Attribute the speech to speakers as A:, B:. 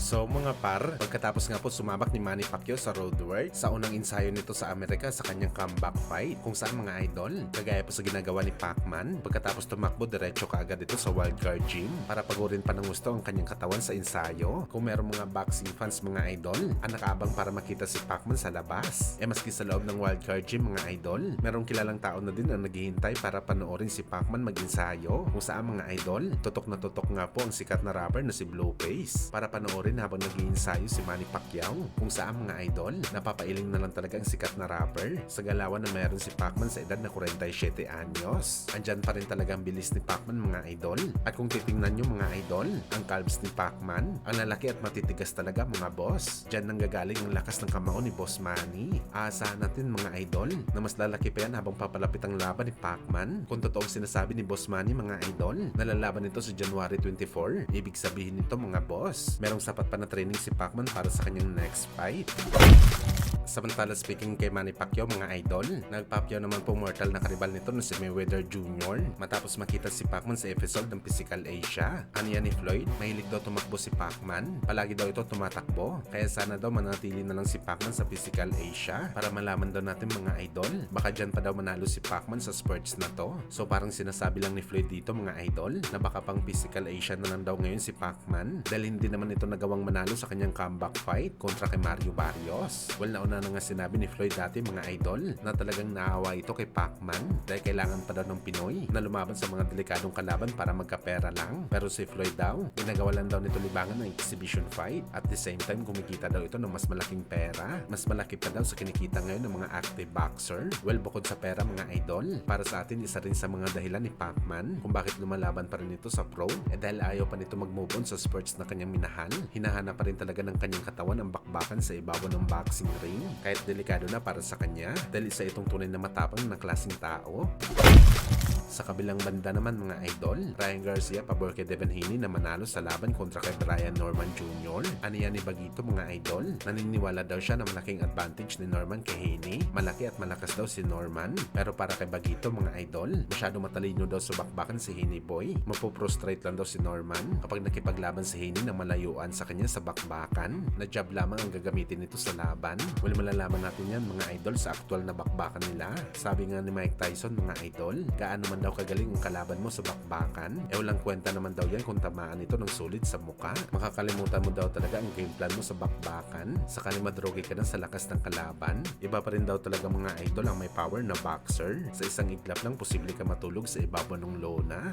A: So mga par, pagkatapos nga po sumabak ni Manny Pacquiao sa road work sa unang ensayo nito sa Amerika sa kanyang comeback fight, kung saan mga idol, kagaya po sa ginagawa ni Pacman, pagkatapos tumakbo diretso kaagad ito sa wildcard gym para pagurin pa ng gusto ang kanyang katawan sa ensayo. Kung merong mga boxing fans mga idol, ang nakaabang para makita si Pacman sa labas. Maski sa loob ng wildcard gym mga idol, merong kilalang tao na din ang naghihintay para panoorin si Pacman mag-ensayo. Kung saan mga idol, tutok na tutok nga po ang sikat na rapper na si Blueface para panoorin habang nag-iensayo si Manny Pacquiao. Kung saan mga idol, napapailing na lang talaga ang sikat na rapper sa galawan na mayroon si Pacman sa edad na 47 anyos. Andyan pa rin talaga ang bilis ni Pacman mga idol. At kung titingnan nyo mga idol, ang calves ni Pacman, ang lalaki at matitigas talaga mga boss. Diyan nanggagaling ang lakas ng kamao ni Boss Manny. Aasahan natin mga idol na mas lalaki pa yan habang papalapit ang laban ni Pacman. Kung totoong sinasabi ni Boss Manny mga idol, nalalaban ito sa January 24, ibig sabihin nito mga boss, merong sapat pa na training si Pacman para sa kanyang next fight. Samantala speaking kay Manny Pacquiao mga idol, nagpapyaw naman po mortal na karibal nito na si Mayweather Jr. matapos makita si Pacman sa episode ng Physical Asia. Ano yan ni Floyd? Mahilig daw tumakbo si Pacman. Palagi daw ito tumatakbo. Kaya sana daw manatili na lang si Pacman sa Physical Asia para malaman daw natin mga idol. Baka dyan pa daw manalo si Pacman sa sports na to. So parang sinasabi lang ni Floyd dito mga idol na baka pang Physical Asia na lang daw ngayon si Pacman dahil hindi naman ito nagawang manalo sa kanyang comeback fight kontra kay Mario Barrios. Well, nauna na nga sinabi ni Floyd dati mga idol na talagang naawa ito kay Pacman dahil kailangan pa daw ng Pinoy na lumaban sa mga delikadong kalaban para magkapera lang. Pero si Floyd daw, ginagawa lang daw nito libangan ng exhibition fight at the same time kumikita daw ito ng mas malaking pera. Mas malaki pa daw sa kinikita ngayon ng mga active boxer. Well, bukod sa pera mga idol, para sa atin isa rin sa mga dahilan ni Pacman kung bakit lumalaban pa rin ito sa pro dahil ayaw pa nito mag-move on sa sports na kanyang minahal. Hinahanap pa rin talaga ng kanyang katawan ang bakbakan sa ibabaw ng boxing ring kahit delikado na para sa kanya dahil isa itong tunay na matapang na klaseng tao. Sa kabilang banda naman mga idol, Ryan Garcia pabor kay Devin Haney na manalo sa laban kontra kay Brian Norman Jr. Ano yan ni Bagito mga idol? Naniniwala daw siya na malaking advantage ni Norman kay Haney. Malaki at malakas daw si Norman. Pero para kay Bagito mga idol, masyado matalino daw sa bakbakan si Haney boy. Mapoprostrate lang daw si Norman kapag nakipaglaban si Haney na malayuan sa kanya sa bakbakan. Na jab lamang ang gagamitin nito sa laban. Well, malalaman natin yan mga idol sa aktual na bakbakan nila. Sabi nga ni Mike Tyson mga idol, gaano man daw kagaling ang kalaban mo sa bakbakan, walang kwenta naman daw yan kung tamaan ito ng sulit sa muka. Makakalimutan mo daw talaga ang game plan mo sa bakbakan, saka ni madrogi ka na sa lakas ng kalaban. Iba pa rin daw talaga mga idol ang may power na boxer. Sa isang iglap lang posible ka matulog sa ibabaw ng lona.